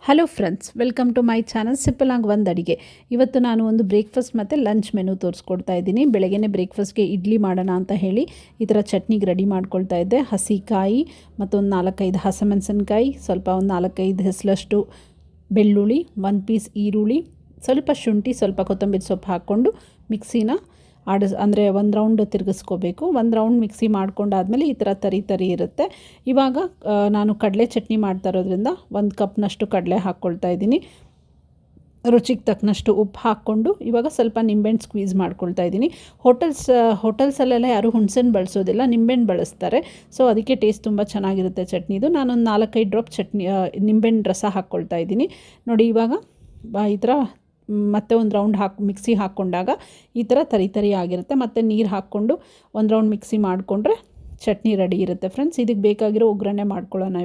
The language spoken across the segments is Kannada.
Hello friends, welcome to my channel ಸಿಂಪಲಾಗಿ ಒಂದು ಅಡಿಗೆ. ಇವತ್ತು ನಾನು ಒಂದು ಬ್ರೇಕ್ಫಾಸ್ಟ್ ಮತ್ತು ಲಂಚ್ ಮೆನು ತೋರಿಸ್ಕೊಡ್ತಾ ಇದ್ದೀನಿ. ಬೆಳಗ್ಗೆನೇ ಬ್ರೇಕ್ಫಾಸ್ಟ್ಗೆ ಇಡ್ಲಿ ಮಾಡೋಣ ಅಂತ ಹೇಳಿ ಈ ಥರ ಚಟ್ನಿಗೆ ರೆಡಿ ಮಾಡ್ಕೊಳ್ತಾ ಇದ್ದೆ. ಹಸಿಕಾಯಿ ಮತ್ತು ಒಂದು 4-5 ಹಸಿಮೆಣಸಿನ್ಕಾಯಿ, ಸ್ವಲ್ಪ ಒಂದು 4-5 ಹೆಸಲಷ್ಟು ಬೆಳ್ಳುಳ್ಳಿ, 1 ಪೀಸ್ ಈರುಳ್ಳಿ, ಸ್ವಲ್ಪ ಶುಂಠಿ, ಸ್ವಲ್ಪ ಕೊತ್ತಂಬರಿ ಸೊಪ್ಪು ಹಾಕ್ಕೊಂಡು ಮಿಕ್ಸಿನ ಅಂದರೆ ಒಂದು ರೌಂಡ್ ತಿರುಗಿಸ್ಕೋಬೇಕು. ಒಂದು ರೌಂಡ್ ಮಿಕ್ಸಿ ಮಾಡ್ಕೊಂಡಾದ್ಮೇಲೆ ಈ ಥರ ತರಿ ಇರುತ್ತೆ. ಇವಾಗ ನಾನು ಕಡಲೆ ಚಟ್ನಿ ಮಾಡ್ತಾ ಇರೋದ್ರಿಂದ 1 ಕಪ್ನಷ್ಟು ಕಡಲೆ ಹಾಕ್ಕೊಳ್ತಾ ಇದ್ದೀನಿ. ರುಚಿಗೆ ತಕ್ಕನಷ್ಟು ಉಪ್ಪು ಹಾಕ್ಕೊಂಡು ಇವಾಗ ಸ್ವಲ್ಪ ನಿಂಬೆಹಣ್ಣು ಸ್ಕ್ವೀಸ್ ಮಾಡ್ಕೊಳ್ತಾ ಇದ್ದೀನಿ. ಹೋಟೆಲ್ಸಲ್ಲೆಲ್ಲ ಯಾರೂ ಹುಣಸೆಹಣ್ಣು ಬಳಸೋದಿಲ್ಲ, ನಿಂಬೆಹಣ್ಣು ಬಳಸ್ತಾರೆ. ಸೊ ಅದಕ್ಕೆ ಟೇಸ್ಟ್ ತುಂಬ ಚೆನ್ನಾಗಿರುತ್ತೆ ಚಟ್ನಿದು. ನಾನೊಂದು 4-5 ಡ್ರಾಪ್ ನಿಂಬೆಹಣ್ಣು ರಸ ಹಾಕ್ಕೊಳ್ತಾ ಇದ್ದೀನಿ. ನೋಡಿ, ಇವಾಗ ಈ ಥರ ಮತ್ತೆ ಒಂದು ರೌಂಡ್ ಮಿಕ್ಸಿ ಹಾಕ್ಕೊಂಡಾಗ ಈ ಥರ ತರಿ ಆಗಿರುತ್ತೆ. ಮತ್ತು ನೀರು ಹಾಕ್ಕೊಂಡು ಒಂದು ರೌಂಡ್ ಮಿಕ್ಸಿ ಮಾಡಿಕೊಂಡ್ರೆ ಚಟ್ನಿ ರೆಡಿ ಇರುತ್ತೆ ಫ್ರೆಂಡ್ಸ್. ಇದಕ್ಕೆ ಬೇಕಾಗಿರೋ ಒಗ್ಗರಣೆ ಮಾಡ್ಕೊಳ್ಳೋಣ.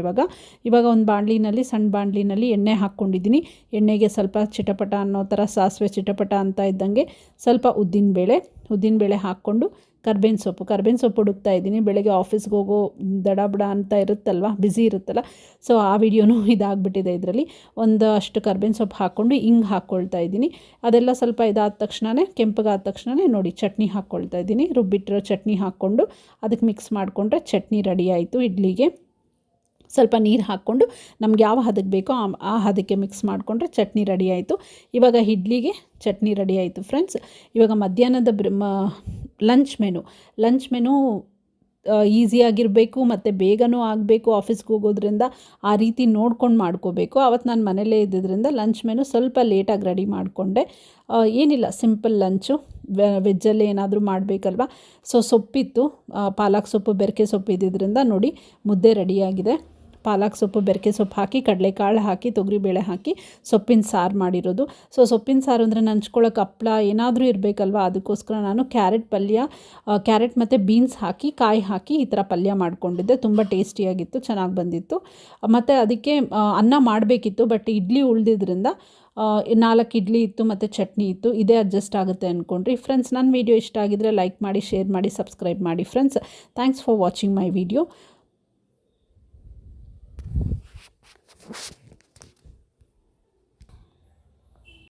ಇವಾಗ ಒಂದು ಸಣ್ಣ ಬಾಣಲಿನಲ್ಲಿ ಎಣ್ಣೆ ಹಾಕ್ಕೊಂಡಿದ್ದೀನಿ. ಎಣ್ಣೆಗೆ ಸ್ವಲ್ಪ ಚಿಟಪಟ ಅನ್ನೋ ಥರ ಸಾಸಿವೆ ಚಿಟಪಟ ಅಂತ ಇದ್ದಂಗೆ ಸ್ವಲ್ಪ ಉದ್ದಿನಬೇಳೆ ಹಾಕ್ಕೊಂಡು ಕರ್ಬೇವಿನ ಸೊಪ್ಪು ಹುಡುಕ್ತಾ ಇದ್ದೀನಿ. ಬೆಳಗ್ಗೆ ಆಫೀಸ್ಗೆ ಹೋಗೋ ದಡಬಡ ಅಂತ ಇರುತ್ತಲ್ವ, ಬ್ಯುಸಿ ಇರುತ್ತಲ್ಲ, ಸೊ ಆ ವಿಡಿಯೋನೂ ಇದಾಗ್ಬಿಟ್ಟಿದೆ. ಇದರಲ್ಲಿ ಒಂದಷ್ಟು ಕರ್ಬೇವಿನ ಸೊಪ್ಪು ಹಾಕ್ಕೊಂಡು ಹಿಂಗೆ ಹಾಕ್ಕೊಳ್ತಾ ಇದ್ದೀನಿ. ಅದೆಲ್ಲ ಸ್ವಲ್ಪ ಇದಾದ ತಕ್ಷಣವೇ, ಕೆಂಪಗಾದ ತಕ್ಷಣವೇ ನೋಡಿ ಚಟ್ನಿ ಹಾಕ್ಕೊಳ್ತಾ ಇದ್ದೀನಿ. ರುಬ್ಬಿಟ್ಟಿರೋ ಚಟ್ನಿ ಹಾಕ್ಕೊಂಡು ಅದಕ್ಕೆ ಮಿಕ್ಸ್ ಮಾಡಿಕೊಂಡ್ರೆ ಚಟ್ನಿ ರೆಡಿ ಆಯಿತು. ಇಡ್ಲಿಗೆ ಸ್ವಲ್ಪ ನೀರು ಹಾಕ್ಕೊಂಡು ನಮ್ಗೆ ಯಾವ ಹದಕ್ಕೆ ಬೇಕೋ ಆ ಹದಕ್ಕೆ ಮಿಕ್ಸ್ ಮಾಡಿಕೊಂಡ್ರೆ ಚಟ್ನಿ ರೆಡಿ ಆಯಿತು. ಇವಾಗ ಇಡ್ಲಿಗೆ ಚಟ್ನಿ ರೆಡಿ ಆಯಿತು ಫ್ರೆಂಡ್ಸ್. ಇವಾಗ ಮಧ್ಯಾಹ್ನದ ಲಂಚ್ ಮೆನು ಈಸಿಯಾಗಿರಬೇಕು ಮತ್ತು ಬೇಗನೂ ಆಗಬೇಕು. ಆಫೀಸ್ಗೆ ಹೋಗೋದ್ರಿಂದ ಆ ರೀತಿ ನೋಡ್ಕೊಂಡು ಮಾಡ್ಕೋಬೇಕು. ಅವತ್ತು ನಾನು ಮನೇಲೇ ಇದ್ದಿದ್ದರಿಂದ ಲಂಚ್ ಮೆನು ಸ್ವಲ್ಪ ಲೇಟಾಗಿ ರೆಡಿ ಮಾಡಿಕೊಂಡೆ. ಏನಿಲ್ಲ, ಸಿಂಪಲ್ ಲಂಚು. ವೆಜ್ಜಲ್ಲಿ ಏನಾದರೂ ಮಾಡಬೇಕಲ್ವ. ಸೊ ಸೊಪ್ಪಿತ್ತು, ಪಾಲಕ್ ಸೊಪ್ಪು, ಬೆರಕೆ ಸೊಪ್ಪು ಇದ್ದಿದ್ದರಿಂದ ನೋಡಿ ಮುದ್ದೆ ರೆಡಿಯಾಗಿದೆ. ಪಾಲಕ್ ಸೊಪ್ಪು, ಬೆರಕೆ ಸೊಪ್ಪು ಹಾಕಿ, ಕಡಲೆಕಾಳು ಹಾಕಿ, ತೊಗರಿಬೇಳೆ ಹಾಕಿ ಸೊಪ್ಪಿನ ಸಾರು ಮಾಡಿರೋದು. ಸೊ ಸೊಪ್ಪಿನ ಸಾರು ಅಂದರೆ ನಂಚ್ಕೊಳ್ಳೋಕೆ ಹಪ್ಪಳ ಏನಾದರೂ ಇರಬೇಕಲ್ವ, ಅದಕ್ಕೋಸ್ಕರ ನಾನು ಕ್ಯಾರೆಟ್ ಮತ್ತು ಬೀನ್ಸ್ ಹಾಕಿ, ಕಾಯಿ ಹಾಕಿ ಈ ಥರ ಪಲ್ಯ ಮಾಡ್ಕೊಂಡಿದ್ದೆ. ತುಂಬ ಟೇಸ್ಟಿಯಾಗಿತ್ತು, ಚೆನ್ನಾಗಿ ಬಂದಿತ್ತು. ಮತ್ತು ಅದಕ್ಕೆ ಅನ್ನ ಮಾಡಬೇಕಿತ್ತು, ಬಟ್ ಇಡ್ಲಿ ಉಳಿದಿದ್ರಿಂದ 4 ಇಡ್ಲಿ ಇತ್ತು ಮತ್ತು ಚಟ್ನಿ ಇತ್ತು. ಇದೇ ಅಡ್ಜಸ್ಟ್ ಆಗುತ್ತೆ ಅಂದ್ಕೊಂಡ್ರಿ ಫ್ರೆಂಡ್ಸ್. ನನ್ನ ವೀಡಿಯೋ ಇಷ್ಟ ಆಗಿದ್ರೆ ಲೈಕ್ ಮಾಡಿ, ಶೇರ್ ಮಾಡಿ, ಸಬ್ಸ್ಕ್ರೈಬ್ ಮಾಡಿ friends. Thanks for watching my video.